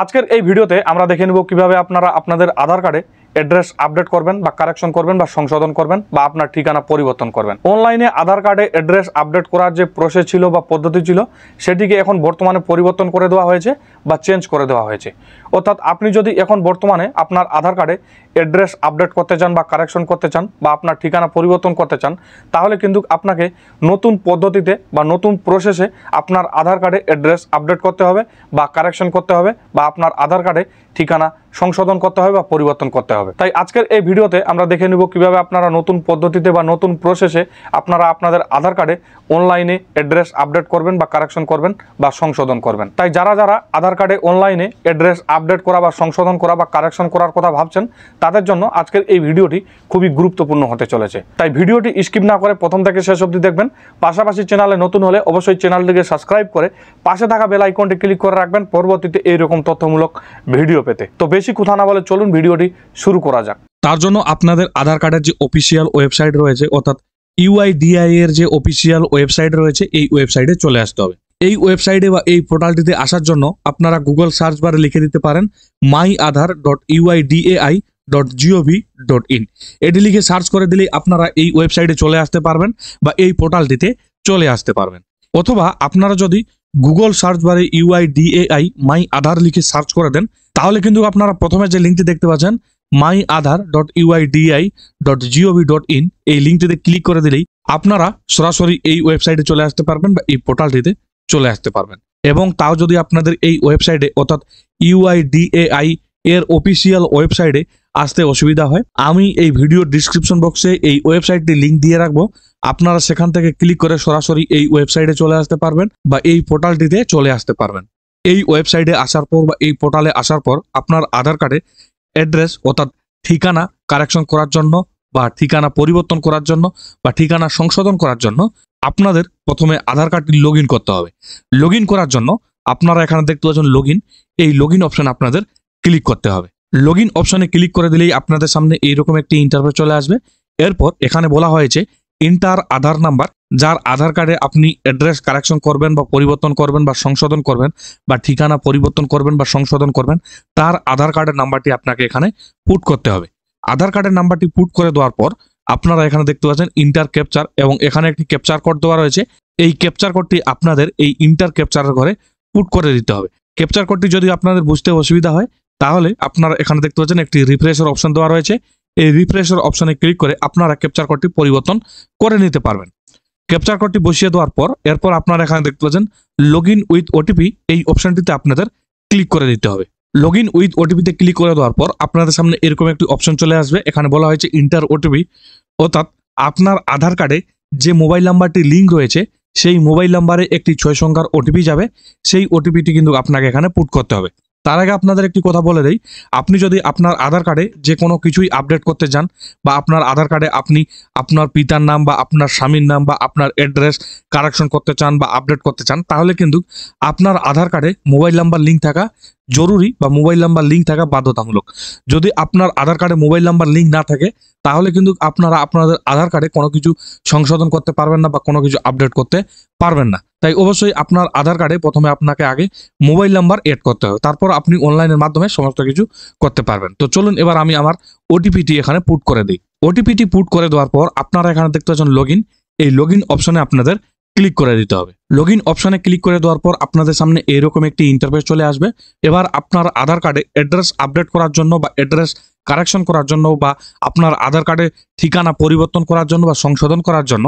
আজকের এই ভিডিওতে আমরা দেখে নেব কিভাবে আপনারা আপনাদের আধার কার্ডে অ্যাড্রেস আপডেট করবেন বা কারেকশন করবেন বা সংশোধন করবেন বা আপনার ঠিকানা পরিবর্তন করবেন। অনলাইনে আধার কার্ডে অ্যাড্রেস আপডেট করার যে প্রসেস ছিল বা পদ্ধতি ছিল সেটিকে এখন বর্তমানে পরিবর্তন করে দেওয়া হয়েছে বা চেঞ্জ করে দেওয়া হয়েছে। অর্থাৎ আপনি যদি এখন বর্তমানে আপনার আধার কার্ডে অ্যাড্রেস আপডেট করতে চান বা কারেকশন করতে চান বা আপনার ঠিকানা পরিবর্তন করতে চান, তাহলে কিন্তু আপনাকে নতুন পদ্ধতিতে বা নতুন প্রসেসে আপনার আধার কার্ডে অ্যাড্রেস আপডেট করতে হবে বা কারেকশন করতে হবে বা আপনার আধার কার্ডে ঠিকানা সংশোধন করতে হবে বা পরিবর্তন করতে হবে। তাই আজকের এই ভিডিওতে আমরা দেখে নেব কিভাবে আপনারা নতুন পদ্ধতিতে বা নতুন প্রসেসে আপনারা আপনাদের আধার কার্ডে অনলাইনে অ্যাড্রেস আপডেট করবেন বা কারেকশন করবেন বা সংশোধন করবেন। তাই যারা যারা আধার কার্ডে অনলাইনে অ্যাড্রেস আপডেট করা বা সংশোধন করা বা কারেকশন করার কথা ভাবছেন, তাদের জন্য আজকের এই ভিডিওটি খুবই গুরুত্বপূর্ণ হতে চলেছে। তাই ভিডিওটি স্কিপ না করে প্রথম থেকে শেষ অবধি দেখবেন। পাশাপাশি চ্যানেলে নতুন হলে অবশ্যই চ্যানেলটিকে সাবস্ক্রাইব করে পাশে থাকা বেল আইকনটি ক্লিক করে রাখবেন পরবর্তীতে এইরকম তথ্যমূলক ভিডিও পেতে। তো বেশি কথা না বলে চলুন ভিডিওটি শুরু করা যাক। তার জন্য আপনাদের আধার কার্ডের যে অফিসিয়াল ওয়েবসাইট রয়েছে, অর্থাৎ ইউআইডিআই এর যে অফিসিয়াল ওয়েবসাইট রয়েছে, এই ওয়েবসাইটে চলে আসতে হবে। এই ওয়েবসাইটে বা এই পোর্টালটিতে আসার জন্য আপনারা গুগল সার্চ বারে লিখে দিতে পারেন myaadhar.uidai.gov.in। এটি লিখে সার্চ করে দিলেই আপনারা এই ওয়েবসাইটে চলে আসতে পারবেন বা এই পোর্টালটিতে চলে আসতে পারবেন। অথবা আপনারা যদি গুগল সার্চ বারে ইউআইডিএআই মাই আধার লিখে সার্চ করে দেন, তাহলে কিন্তু আপনারা প্রথমে যে লিঙ্কটি দেখতে পাচ্ছেন myaadhar.uidi.gov.in, এই লিঙ্কটিতে ক্লিক করে দিলেই আপনারা সরাসরি এই ওয়েবসাইটে চলে আসতে পারবেন বা এই পোর্টালটিতে চলে আসতে পারবেন। এবং তাও যদি আপনাদের এই ওয়েবসাইটে অর্থাৎ ইউআইডিএআই এর অফিসিয়াল ওয়েবসাইটে আসতে অসুবিধা হয়, আমি এই ভিডিওর ডিসক্রিপশন বক্সে এই ওয়েবসাইটটি লিঙ্ক দিয়ে রাখবো। আপনারা সেখান থেকে ক্লিক করে সরাসরি এই ওয়েবসাইটে চলে আসতে পারবেন বা এই পোর্টালটিতে চলে আসতে পারবেন। এই ওয়েবসাইটে আসার পর বা এই পোর্টালে আসার পর আপনার আধার কার্ডে অ্যাড্রেস অর্থাৎ ঠিকানা কারেকশন করার জন্য বা ঠিকানা পরিবর্তন করার জন্য বা ঠিকানা সংশোধন করার জন্য আপনাদের প্রথমে আধার কার্ডটি লগ ইন করতে হবে। লগ ইন করার জন্য আপনারা এখানে দেখতে পাচ্ছেন লগ ইন, এই লগ ইন অপশন আপনাদের ক্লিক করতে হবে। লগ ইন অপশনে ক্লিক করে দিলেই আপনাদের সামনে এইরকম একটি ইন্টারফেস চলে আসবে। এরপর এখানে বলা হয়েছে ইন্টার আধার নাম্বার, যার আধার কার্ডে আপনি অ্যাড্রেস কারেকশন করবেন বা পরিবর্তন করবেন বা সংশোধন করবেন বা ঠিকানা পরিবর্তন করবেন বা সংশোধন করবেন, তার আধার কার্ডের নাম্বারটি আপনাকে এখানে পুট করতে হবে। আধার কার্ডের নাম্বারটি পুট করে দেওয়ার পর আপনারা এখানে দেখতে পাচ্ছেন ইন্টার ক্যাপচার এবং এখানে একটি ক্যাপচার কোড দেওয়া রয়েছে। এই ক্যাপচার কোডটি আপনাদের এই ইন্টার ক্যাপচারের ঘরে পুট করে দিতে হবে। ক্যাপচার কোডটি যদি আপনাদের বুঝতে অসুবিধা হয়, তাহলে আপনারা এখানে দেখতে পাচ্ছেন একটি রিফ্রেশের অপশন দেওয়া রয়েছে। এই রিফ্রেশের অপশনে ক্লিক করে আপনারা ক্যাপচার কোডটি পরিবর্তন করে নিতে পারবেন। ক্যাপচার কোডটি বসিয়ে দেওয়ার পর এরপর আপনারা এখানে দেখতে পাচ্ছেন লগ ইন উইথ ওটিপি, এই অপশনটিতে আপনাদের ক্লিক করে দিতে হবে। লগ ইন উইথ ওটিপিতে ক্লিক করে দেওয়ার পর আপনাদের সামনে এরকম একটি অপশন চলে আসবে। এখানে বলা হয়েছে ইন্টার ওটিপি, অর্থাৎ আপনার আধার কার্ডে যে মোবাইল নাম্বারটি লিঙ্ক রয়েছে সেই মোবাইল নাম্বারে একটি 6 সংখ্যার ওটিপি যাবে। সেই ওটিপিটি কিন্তু আপনাকে এখানে পুট করতে হবে। তার আগে আপনাদের একটি কথা বলে দেই, আপনি যদি আপনার আধার কার্ডে যে কোনো কিছুই আপডেট করতে চান বা আপনার আধার কার্ডে আপনি আপনার পিতার নাম বা আপনার স্বামীর নাম বা আপনার অ্যাড্রেস কারেকশন করতে চান বা আপডেট করতে চান, তাহলে কিন্তু আপনার আধার কার্ডে মোবাইল নাম্বার লিঙ্ক থাকা জরুরি বা মোবাইল নাম্বার লিঙ্ক থাকা বাধ্যতামূলক। যদি আপনার আধার কার্ডে মোবাইল নাম্বার লিঙ্ক না থাকে, তাহলে কিন্তু আপনারা আপনাদের আধার কার্ডে কোনো কিছু সংশোধন করতে পারবেন না বা কোনো কিছু আপডেট করতে পারবেন না। তাই অবশ্যই আপনার আধার কার্ডে প্রথমে আপনাকে আগে মোবাইল নাম্বার এড করতে হবে, তারপর আপনি অনলাইনের মাধ্যমে সমস্ত কিছু করতে পারবেন। তো চলুন এবার আমি আমার ওটিপিটি এখানে পুট করে দিই। ওটিপিটি পুট করে দেওয়ার পর আপনারা এখানে দেখতে পাচ্ছেন লগ ইন, এই লগ ইন অপশনে আপনাদের ক্লিক করে দিতে হবে। লগ ইন অপশনে ক্লিক করে দেওয়ার পর আপনাদের সামনে এরকম একটি ইন্টারফেস চলে আসবে। এবার আপনার আধার কার্ডে অ্যাড্রেস আপডেট করার জন্য বা অ্যাড্রেস কারেকশন করার জন্য বা আপনার আধার কার্ডে ঠিকানা পরিবর্তন করার জন্য বা সংশোধন করার জন্য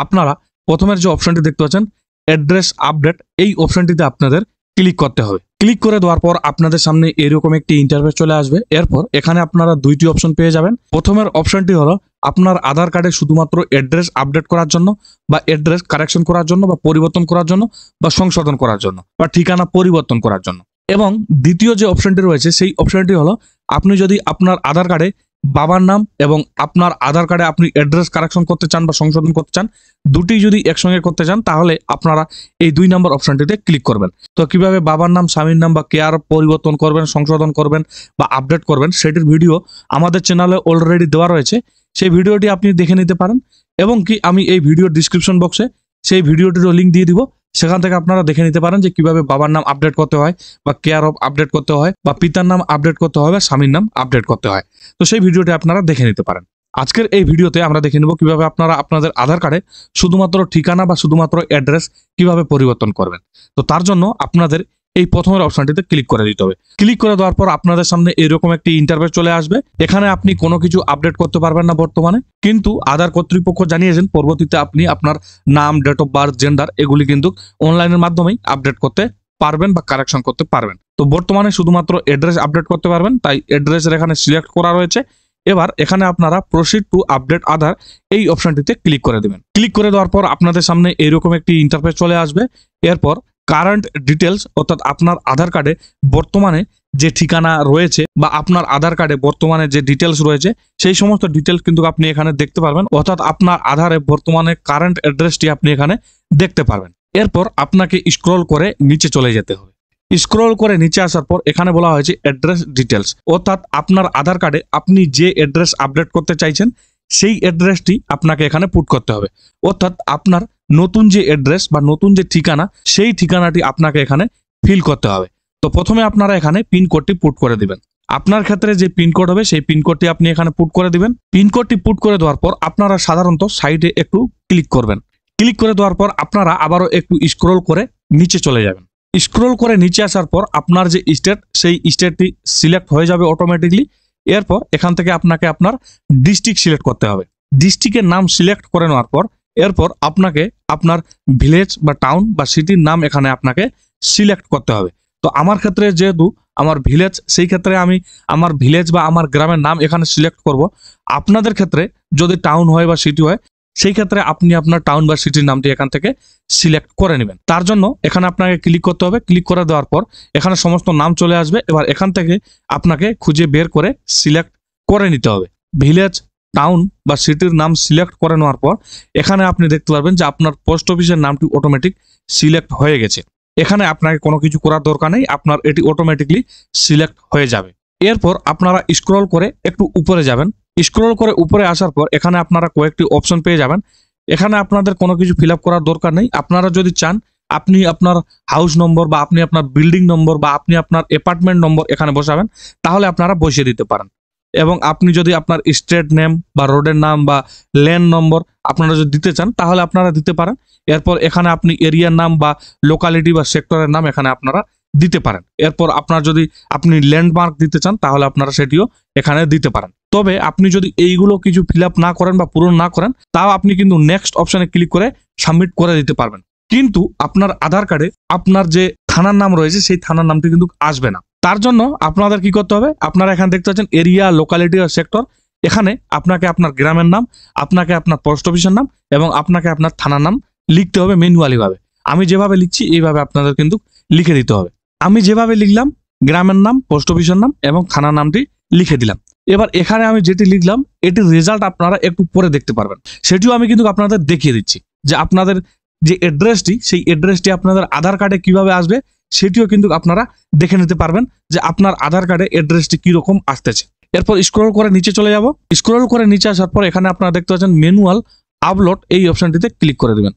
আপনারা প্রথমের যে অপশনটি দেখতে পাচ্ছেন অ্যাড্রেস আপডেট, এই অপশনটিতে আপনাদের ক্লিক করতে হবে। ক্লিক করে দেওয়ার পর আপনাদের সামনে এরকম একটি ইন্টারফেস চলে আসবে। এরপর এখানে আপনারা দুইটি অপশন পেয়ে যাবেন। প্রথমের অপশনটি হলো আপনার আধার কার্ডে শুধুমাত্র অ্যাড্রেস আপডেট করার জন্য বা অ্যাড্রেস কারেকশন করার জন্য বা পরিবর্তন করার জন্য বা সংশোধন করার জন্য বা ঠিকানা পরিবর্তন করার জন্য। এবং দ্বিতীয় যে অপশনটি রয়েছে সেই অপশনটি হলো আপনি যদি আপনার আধার কার্ডে বাবার নাম এবং আপনার আধার কার্ডে আপনি অ্যাড্রেস কারেকশন করতে চান বা সংশোধন করতে চান, দুটি যদি একসঙ্গে করতে চান, তাহলে আপনারা এই 2 নম্বর অপশনটিতে ক্লিক করবেন। তো কিভাবে বাবার নাম স্বামীর নাম বা কেয়ার পরিবর্তন করবেন, সংশোধন করবেন বা আপডেট করবেন, সেটির ভিডিও আমাদের চ্যানেলে অলরেডি দেওয়া রয়েছে। সেই ভিডিওটি আপনি দেখে নিতে পারেন এবং কি আমি এই ভিডিওর ডিসক্রিপশন বক্সে সেই ভিডিওটিরও লিঙ্ক দিয়ে দিব। সেখান থেকে আপনারা দেখে নিতে পারেন যে কিভাবে বাবার নাম আপডেট করতে হয় বা কেয়ার অফ আপডেট করতে হয় বা পিতার নাম আপডেট করতে হয় বা স্বামীর নাম আপডেট করতে হয়। তো সেই ভিডিওটি আপনারা দেখে নিতে পারেন। আজকের এই ভিডিওতে আমরা দেখে নেব কিভাবে আপনারা আপনাদের আধার কার্ডে শুধুমাত্র ঠিকানা বা শুধুমাত্র অ্যাড্রেস কিভাবে পরিবর্তন করবেন। তো তার জন্য আপনাদের এই প্রথমের অপশনটিতে ক্লিক করে দিতে হবে। ক্লিক করে দেওয়ার পর আপনাদের সামনে এরকম একটি ইন্টারফেস চলে আসবে। এখানে আপনি কোনো কিছু আপডেট করতে পারবেন না বর্তমানে, কিন্তু আধার কর্তৃপক্ষ জানিয়েছেন পরবর্তীতে আপনি আপনার নাম, ডেট অফ বার্থ, জেন্ডার এগুলি কিন্তু অনলাইনের মাধ্যমেই আপডেট করতে পারবেন বা কারেকশন করতে পারবেন। তো বর্তমানে শুধুমাত্র অ্যাড্রেস আপডেট করতে পারবেন, তাই অ্যাড্রেসের এখানে সিলেক্ট করা রয়েছে। এবার এখানে আপনারা প্রসিড টু আপডেট আধার এই অপশনটিতে ক্লিক করে দেবেন। ক্লিক করে দেওয়ার পর আপনাদের সামনে এরকম একটি ইন্টারফেস চলে আসবে। এরপর কারেন্ট ডিটেলস অর্থাৎ আপনার আধার কার্ডে বর্তমানে যে ঠিকানা রয়েছে বা আপনার আধার কার্ডে বর্তমানে যে ডিটেলস রয়েছে সেই সমস্ত ডিটেলস কিন্তু আপনি এখানে দেখতে পারবেন, অর্থাৎ আপনার আধারে বর্তমানে কারেন্ট অ্যাড্রেসটি আপনি এখানে দেখতে পারবেন। এরপর আপনাকে স্ক্রল করে নিচে চলে যেতে হবে। স্ক্রল করে নিচে আসার পর এখানে বলা হয়েছে অ্যাড্রেস ডিটেলস, অর্থাৎ আপনার আধার কার্ডে আপনি যে অ্যাড্রেস আপডেট করতে চাইছেন সেই অ্যাড্রেসটি আপনাকে এখানে পুট করতে হবে। অর্থাৎ আপনার নতুন যে অ্যাড্রেস বা নতুন যে ঠিকানা সেই ঠিকানাটি আপনাকে এখানে ফিল করতে হবে। তো প্রথমে আপনারা এখানে পিনকোডটি পুট করে দিবেন। আপনার ক্ষেত্রে যে পিনকোড হবে সেই পিনকোডটি আপনি এখানে পুট করে দিবেন। পিনকোডটি পুট করে দেওয়ার পর আপনারা সাধারণত সাইডে একটু ক্লিক করবেন। ক্লিক করে দেওয়ার পর আপনারা আবারও একটু স্ক্রল করে নিচে চলে যাবেন। স্ক্রল করে নিচে আসার পর আপনার যে স্টেট সেই স্টেটটি সিলেক্ট হয়ে যাবে অটোমেটিকলি। এরপর এখান থেকে আপনাকে আপনার ডিস্ট্রিক্ট সিলেক্ট করতে হবে। ডিস্ট্রিক্টের নাম সিলেক্ট করে নেওয়ার পর এরপর আপনাকে আপনার ভিলেজ বা টাউন বা সিটির নাম এখানে আপনাকে সিলেক্ট করতে হবে। তো আমার ক্ষেত্রে যেহেতু আমার ভিলেজ, সেই ক্ষেত্রে আমি আমার ভিলেজ বা আমার গ্রামের নাম এখানে সিলেক্ট করব। আপনাদের ক্ষেত্রে যদি টাউন হয় বা সিটি হয় সেই ক্ষেত্রে আপনি আপনার টাউন বা সিটির নামটি এখান থেকে সিলেক্ট করে নেবেন। তার জন্য এখানে আপনাকে ক্লিক করতে হবে। ক্লিক করে দেওয়ার পর এখানে সমস্ত নাম চলে আসবে। এবার এখান থেকে আপনাকে খুঁজে বের করে সিলেক্ট করে নিতে হবে। ভিলেজ, টাউন বা সিটির নাম সিলেক্ট করে নেওয়ার পর এখানে আপনি দেখতে পারবেন যে আপনার পোস্ট অফিসের নামটি অটোমেটিক সিলেক্ট হয়ে গেছে। এখানে আপনাকে কোনো কিছু করার দরকার নেই, আপনার এটি অটোমেটিকলি সিলেক্ট হয়ে যাবে। এরপর আপনারা স্ক্রল করে একটু উপরে যাবেন। স্ক্রল করে উপরে আসার পর এখানে আপনারা কয়েকটি অপশন পেয়ে যাবেন। এখানে আপনাদের কোনো কিছু ফিল আপ করার দরকার নেই। আপনারা যদি চান আপনি আপনার হাউস নম্বর বা আপনি আপনার বিল্ডিং নম্বর বা আপনি আপনার অ্যাপার্টমেন্ট নম্বর এখানে বসাবেন, তাহলে আপনারা বসিয়ে দিতে পারেন। এবং আপনি যদি আপনার স্ট্রিট নেম বা রোডের নাম বা ল্যান্ড নম্বর আপনারা যদি দিতে চান তাহলে আপনারা দিতে পারেন। এরপর এখানে আপনি এরিয়ার নাম বা লোকালিটি বা সেক্টরের নাম এখানে আপনারা দিতে পারেন। এরপর আপনার যদি আপনি ল্যান্ডমার্ক দিতে চান তাহলে আপনারা সেটিও এখানে দিতে পারেন। তবে আপনি যদি এইগুলো কিছু ফিল আপ না করেন বা পূরণ না করেন তাও আপনি কিন্তু নেক্সট অপশনে ক্লিক করে সাবমিট করে দিতে পারবেন। কিন্তু আপনার আধার কার্ডে আপনার যে থানার নাম রয়েছে সেই থানার নামটি কিন্তু আসবে না। তার জন্য আপনাদের কি করতে হবে, আপনারা এখানে দেখতে পাচ্ছেন এরিয়া, লোকালিটি আর সেক্টর। এখানে আপনাকে আপনার গ্রামের নাম, আপনাকে আপনার পোস্ট অফিসের নাম এবং আপনাকে আপনার থানার নাম লিখতে হবে ম্যানুয়ালি ভাবে। আমি যেভাবে লিখছি এইভাবে আপনাদের কিন্তু লিখে দিতে হবে। আমি যেভাবে লিখলাম গ্রামের নাম, পোস্ট অফিসের নাম এবং থানার নামটি লিখে দিলাম। এবার এখানে আমি যেটি লিখলাম এটির রেজাল্ট আপনারা একটু পরে দেখতে পারবেন। সেটিও আমি কিন্তু আপনাদের দেখিয়ে দিচ্ছি যে আপনাদের যে অ্যাড্রেসটি সেই অ্যাড্রেসটি আপনাদের আধার কার্ডে কিভাবে আসবে সেটিও কিন্তু আপনারা দেখে নিতে পারবেন যে আপনার আধার কার্ডে অ্যাড্রেসটি কিরকম আসতেছে। এরপর স্ক্রল করে নিচে চলে যাব। স্ক্রল করে নিচে আসার পর এখানে আপনারা দেখতে পাচ্ছেন ম্যানুয়াল আপলোড এই অপশনটিতে ক্লিক করে দেবেন।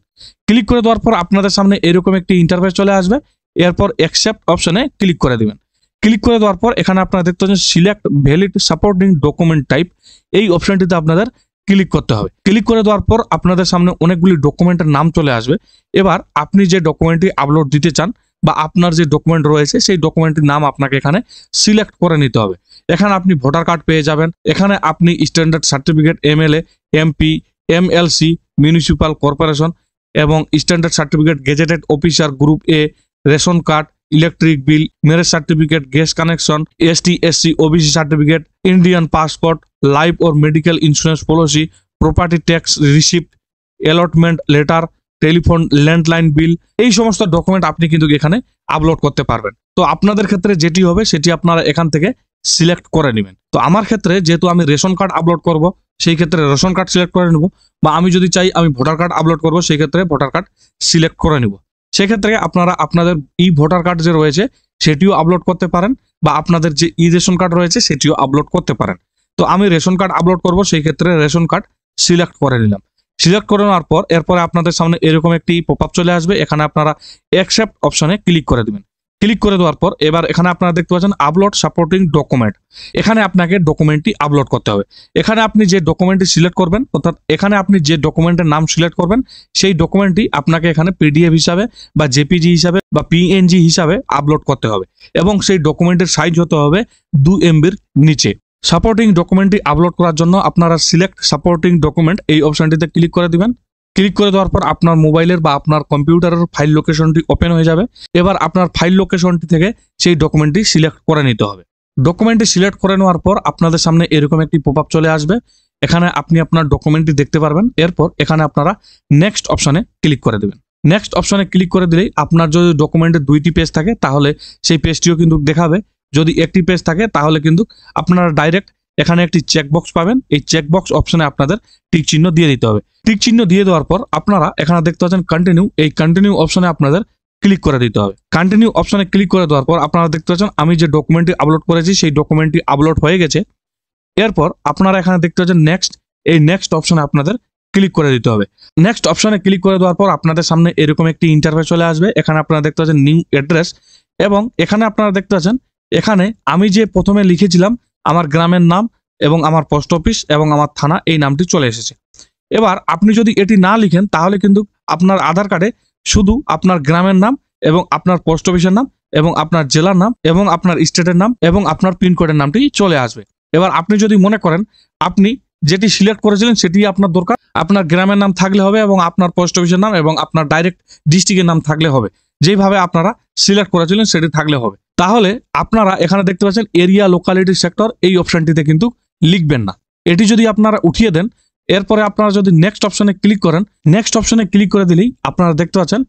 ক্লিক করে দেওয়ার পর আপনাদের সামনে এরকম একটি ইন্টারফেস চলে আসবে। এরপর অ্যাকসেপ্ট অপশনে ক্লিক করে দিবেন। ক্লিক করে দেওয়ার পর এখানে আপনারা দেখতে পাচ্ছেন select valid supporting document type এই অপশনটিতে আপনাদের ক্লিক করতে হবে। ক্লিক করে দেওয়ার পর আপনাদের সামনে অনেকগুলি ডকুমেন্টের নাম চলে আসবে। এবার আপনি যে ডকুমেন্টটি আপলোড দিতে চান বা আপনার যে ডকুমেন্ট রয়েছে সেই ডকুমেন্টের নাম আপনাকে এখানে সিলেক্ট করে নিতে হবে। এখানে আপনি ভোটার কার্ড পেয়ে যাবেন। এখানে আপনি standard certificate, MLA, MP, MLC, municipal corporation এবং standard certificate, gazetted officer group A, ration card, electric bill, marriage certificate, gas connection, ST SC OBC certificate, Indian passport, life or medical insurance policy, property tax receipt, allotment letter, telephone landline bill, এই সমস্ত document আপনি কিন্তু এখানে upload করতে পারবেন। তো আপনাদের ক্ষেত্রে যেটি হবে সেটি আপনারা এখান থেকে সিলেক্ট করে নেবেন। তো আমার ক্ষেত্রে যেহেতু আমি রেশন কার্ড আপলোড করব সেই ক্ষেত্রে রেশন কার্ড সিলেক্ট করে নেব, বা আমি যদি চাই আমি ভোটার কার্ড আপলোড করব সেই ক্ষেত্রে ভোটার কার্ড সিলেক্ট করে নেব। সেক্ষেত্রে আপনারা আপনাদের ই ভোটার কার্ড যে রয়েছে সেটিও আপলোড করতে পারেন বা আপনাদের যে ই রেশন কার্ড রয়েছে সেটিও আপলোড করতে পারেন। তো আমি রেশন কার্ড আপলোড করব, সেই ক্ষেত্রে রেশন কার্ড সিলেক্ট করে নিলাম। সিলেক্ট করে নেওয়ার পর এরপরে আপনাদের সামনে এরকম একটি পপআপ চলে আসবে। এখানে আপনারা অ্যাকসেপ্ট অপশনে ক্লিক করে দিবেন। ক্লিক করে দেওয়ার পর এবার এখানে আপনারা দেখতে পাচ্ছেন আপলোড সাপোর্টিং ডকুমেন্ট। এখানে আপনাকে ডকুমেন্টটি আপলোড করতে হবে। এখানে আপনি যে ডকুমেন্টটি সিলেক্ট করবেন, অর্থাৎ এখানে আপনি যে ডকুমেন্টের নাম সিলেক্ট করবেন সেই ডকুমেন্টটি আপনাকে এখানে পিডিএফ হিসাবে বা জেপিজি হিসাবে বা পিএনজি হিসাবে আপলোড করতে হবে এবং সেই ডকুমেন্টের সাইজ হতে হবে 2 MB নিচে। সাপোর্টিং ডকুমেন্টটি আপলোড করার জন্য আপনারা সিলেক্ট সাপোর্টিং ডকুমেন্ট এই অপশনটিতে ক্লিক করে দিবেন। ক্লিক করে দেওয়ার পর আপনার মোবাইলের বা আপনার কম্পিউটারের ফাইল লোকেশনটি ওপেন হয়ে যাবে। এবার আপনার ফাইল লোকেশনটি থেকে সেই ডকুমেন্টটি সিলেক্ট করে নিতে হবে। ডকুমেন্টটি সিলেক্ট করে নেওয়ার পর আপনাদের সামনে এরকম একটি পপআপ চলে আসবে। এখানে আপনি আপনার ডকুমেন্টটি দেখতে পারবেন। এরপর এখানে আপনারা নেক্সট অপশনে ক্লিক করে দেবেন। নেক্সট অপশনে ক্লিক করে দিলেই আপনার যদি ডকুমেন্টের 2টি পেজ থাকে তাহলে সেই পেজটিও কিন্তু দেখাবে। যদি একটি পেজ থাকে তাহলে কিন্তু আপনারা ডাইরেক্ট এখানে একটি চেকবক্স পাবেন। এই চেকবক্স অপশনে আপনাদের টিক চিহ্ন দিয়ে দিতে হবে। টিক চিহ্ন দিয়ে দেওয়ার পর আপনারা এখানে দেখতে পাচ্ছেন কন্টিনিউ, এই কন্টিনিউ অপশনে আপনাদের ক্লিক করে দিতে হবে। কন্টিনিউ অপশনে ক্লিক করে দেওয়ার পর আপনারা দেখতে পাচ্ছেন আমি যে ডকুমেন্টটি আপলোড করেছি সেই ডকুমেন্টটি আপলোড হয়ে গেছে। এরপর আপনারা এখানে দেখতে পাচ্ছেন নেক্সট, এই নেক্সট অপশনে আপনাদের ক্লিক করে দিতে হবে। নেক্সট অপশনে ক্লিক করে দেওয়ার পর আপনাদের সামনে এরকম একটি ইন্টারফেস চলে আসবে। এখানে আপনারা দেখতে পাচ্ছেন নিউ অ্যাড্রেস এবং এখানে আপনারা দেখতে পাচ্ছেন এখানে আমি যে প্রথমে লিখেছিলাম আমার গ্রামের নাম এবং আমার পোস্ট অফিস এবং আমার থানা, এই নামটি চলে এসেছে। এবার আপনি যদি এটি না লিখেন তাহলে কিন্তু আপনার আধার কার্ডে শুধু আপনার গ্রামের নাম এবং আপনার পোস্ট অফিসের নাম এবং আপনার জেলার নাম এবং আপনার স্টেটের নাম এবং আপনার পিনকোডের নামটি চলে আসবে। এবার আপনি যদি মনে করেন আপনি যেটি সিলেক্ট করেছিলেন সেটি আপনার দরকার, আপনার গ্রামের নাম থাকলে হবে এবং আপনার পোস্ট অফিসের নাম এবং আপনার ডাইরেক্ট ডিস্ট্রিক্টের নাম থাকলে হবে। যেভাবে আপনারা সিলেক্ট করেছিলেন সেটি থাকলে হবে। তাহলে আপনারা এখানে দেখতে পাচ্ছেন এরিয়া লোকালিটি সেক্টর, এই অপশনটিতে কিন্তু লিখবেন না। এটি যদি আপনারা উঠিয়ে দেন, এরপরে আপনারা যদি নেক্সট অপশনে ক্লিক করেন, নেক্সট অপশনে ক্লিক করে দিলেই আপনারা দেখতে পাচ্ছেন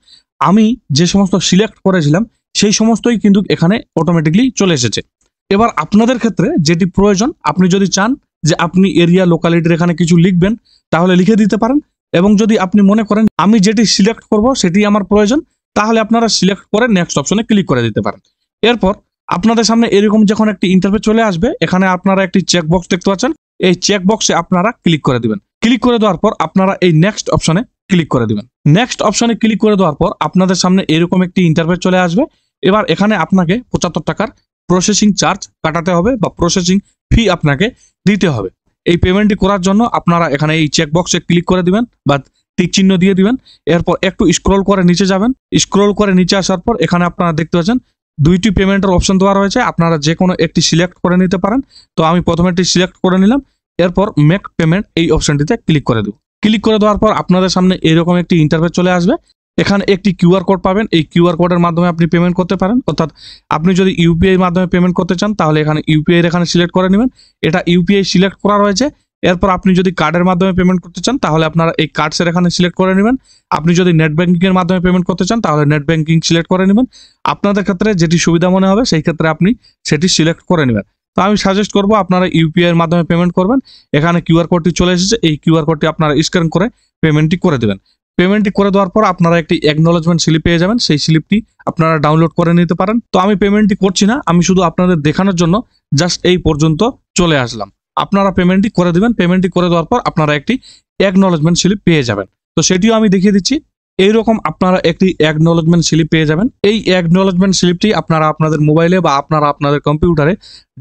আমি যে সমস্ত সিলেক্ট করেছিলাম সেই সমস্তই কিন্তু এখানে অটোমেটিকলি চলে এসেছে। এবার আপনাদের ক্ষেত্রে যেটি প্রয়োজন, আপনি যদি চান যে আপনি এরিয়া লোকালিটির এখানে কিছু লিখবেন তাহলে লিখে দিতে পারেন, এবং যদি আপনি মনে করেন আমি যেটি সিলেক্ট করব সেটি আমার প্রয়োজন তাহলে আপনারা সিলেক্ট করে নেক্সট অপশনে ক্লিক করে দিতে পারেন। এরপর আপনাদের সামনে এরকম যখন একটি ইন্টারফেস চলে আসবে, এখানে আপনারা একটি চেকবক্স দেখতে পাচ্ছেন, এই চেকবক্সে আপনারা ক্লিক করে দিবেন। ক্লিক করে দেওয়ার পর আপনারা এই নেক্সট অপশনে ক্লিক করে দিবেন। নেক্সট অপশনে ক্লিক করে দেওয়ার পর আপনাদের সামনে এরকম একটি ইন্টারফেস চলে আসবে। এবার এখানে আপনাকে 75 টাকার প্রসেসিং চার্জ কাটাতে হবে বা প্রসেসিং ফি আপনাকে দিতে হবে। এই পেমেন্টটি করার জন্য আপনারা এখানে এই চেকবক্সে ক্লিক করে দিবেন বা টিক চিহ্ন দিয়ে দিবেন। এরপর একটু স্ক্রল করে নিচে যাবেন। স্ক্রল করে নিচে আসার পর এখানে আপনারা দেখতে পাচ্ছেন 2টি পেমেন্টের অপশন দেওয়া রয়েছে, আপনারা যে কোনো একটি সিলেক্ট করে নিতে পারেন। তো আমি প্রথমেটি সিলেক্ট করে নিলাম। এরপর মেক পেমেন্ট এই অপশনটিতে ক্লিক করে দেব। ক্লিক করে দেওয়ার পর আপনাদের সামনে এরকম একটি ইন্টারফেস চলে আসবে। এখানে একটি কিউআর কোড পাবেন, এই কিউআর কোডের মাধ্যমে আপনি পেমেন্ট করতে পারেন। অর্থাৎ আপনি যদি ইউপিআই মাধ্যমে পেমেন্ট করতে চান তাহলে এখানে ইউপিআই এখানে সিলেক্ট করে নেবেন। এটা ইউপিআই সিলেক্ট করা রয়েছে। এরপর আপনি যদি কার্ডের মাধ্যমে পেমেন্ট করতে চান তাহলে আপনারা এই কার্ডসের এখানে সিলেক্ট করে নেবেন। আপনি যদি নেট ব্যাংকিং এর মাধ্যমে পেমেন্ট করতে চান তাহলে নেট ব্যাংকিং সিলেক্ট করে নেবেন। আপনাদের ক্ষেত্রে যেটি সুবিধা মনে হবে সেই ক্ষেত্রে আপনি সেটি সিলেক্ট করে নেবেন। তো আমি সাজেস্ট করব আপনারা ইউপিআই এর মাধ্যমে পেমেন্ট করবেন। এখানে কিউআর কোডটি চলে এসেছে, এই কিউআর কোডটি আপনারা স্ক্যান করে পেমেন্টটি করে দেবেন। পেমেন্টটি করে দেওয়ার পর আপনারা একটি অ্যাকনলেজমেন্ট স্লিপ পেয়ে যাবেন, সেই স্লিপটি আপনারা ডাউনলোড করে নিতে পারেন। তো আমি পেমেন্টটি করছি না, আমি শুধু আপনাদের দেখানোর জন্য জাস্ট এই পর্যন্ত চলে আসলাম। আপনারা পেমেন্টটি করে দিবেন। পেমেন্টটি করে দেওয়ার পর আপনারা একটি অ্যাকনলেজমেন্ট স্লিপ পেয়ে যাবেন। তো সেটিও আমি দেখিয়ে দিচ্ছি। এইরকম আপনারা একটি অ্যাকনলেজমেন্ট স্লিপ পেয়ে যাবেন। এই অ্যাকনলেজমেন্ট স্লিপটি আপনারা আপনাদের মোবাইলে বা আপনারা আপনাদের কম্পিউটারে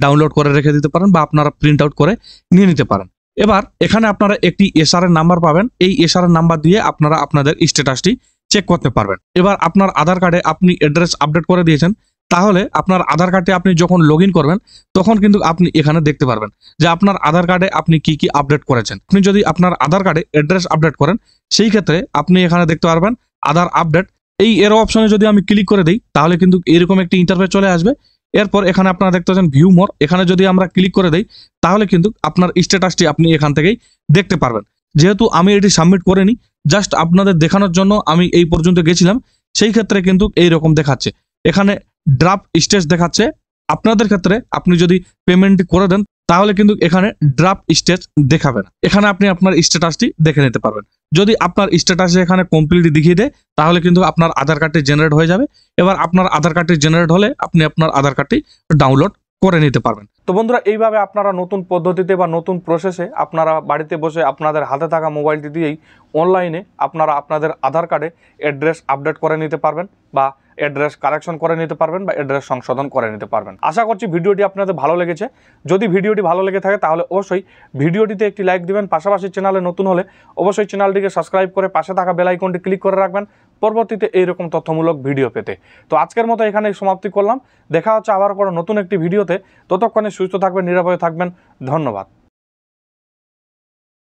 ডাউনলোড করে রেখে দিতে পারেন বা আপনারা প্রিন্ট আউট করে নিয়ে নিতে পারেন। এবার এখানে আপনারা একটি এসআর এর নাম্বার পাবেন। এই এসআর এর নাম্বার দিয়ে আপনারা আপনাদের স্ট্যাটাসটি চেক করতে পারবেন। এবার আপনার আধার কার্ডে আপনি অ্যাড্রেস আপডেট করে দিয়েছেন, তাহলে আপনার আধার কার্ডে আপনি যখন লগ ইন করবেন তখন কিন্তু আপনি এখানে দেখতে পারবেন যে আপনার আধার কার্ডে আপনি কি কি আপডেট করেছেন। আপনি যদি আপনার আধার কার্ডে অ্যাড্রেস আপডেট করেন সেই ক্ষেত্রে আপনি এখানে দেখতে পারবেন আধার আপডেট। এই এরো অপশনে যদি আমি ক্লিক করে দিই তাহলে কিন্তু এরকম একটি ইন্টারফেস চলে আসবে। এরপর এখানে আপনারা দেখতে পাচ্ছেন ভিউ মোর, এখানে যদি আমরা ক্লিক করে দেই তাহলে কিন্তু আপনার স্ট্যাটাসটি আপনি এখান থেকেই দেখতে পারবেন। যেহেতু আমি এটি সাবমিট করিনি, জাস্ট আপনাদের দেখানোর জন্য আমি এই পর্যন্ত গেছিলাম, সেই ক্ষেত্রে কিন্তু এইরকম দেখাচ্ছে। এখানে ড্রাফট স্টেজ দেখাচ্ছে। আপনাদের ক্ষেত্রে আপনি যদি পেমেন্টটি করে দেন তাহলে কিন্তু এখানে ড্রাফট স্টেজ দেখাবে না। এখানে আপনি আপনার স্ট্যাটাসটি দেখে নিতে পারবেন। যদি আপনার স্ট্যাটাসে এখানে কমপ্লিট দেখিয়ে দেয় তাহলে কিন্তু আপনার আধার কার্ডটি জেনারেট হয়ে যাবে। এবার আপনার আধার কার্ডটি জেনারেট হলে আপনি আপনার আধার কার্ডটি ডাউনলোড করে নিতে পারবেন। তো বন্ধুরা, এইভাবে আপনারা নতুন পদ্ধতিতে বা নতুন প্রসেসে আপনারা বাড়িতে বসে আপনাদের হাতে থাকা মোবাইলটি দিয়েই অনলাইনে আপনারা আপনাদের আধার কার্ডে অ্যাড্রেস আপডেট করে নিতে পারবেন বা অ্যাড্রেস কারেকশন করে নিতে পারবেন বা অ্যাড্রেস সংশোধন করে নিতে পারবেন। আশা করছি ভিডিওটি আপনাদের ভালো লেগেছে। যদি ভিডিওটি ভালো লেগে থাকে তাহলে অবশ্যই ভিডিওটিতে একটি লাইক দিবেন। পাশাপাশি চ্যানেলে নতুন হলে অবশ্যই চ্যানেলটিকে সাবস্ক্রাইব করে পাশে থাকা বেল আইকনটি ক্লিক করে রাখবেন পরবর্তীতে এইরকম তথ্যমূলক ভিডিও পেতে। তো আজকের মতো এখানেই সমাপ্তি করলাম। দেখা হচ্ছে আবার কোনো নতুন একটি ভিডিওতে। ততক্ষণে সুস্থ থাকবেন, নিরাপদে থাকবেন। ধন্যবাদ।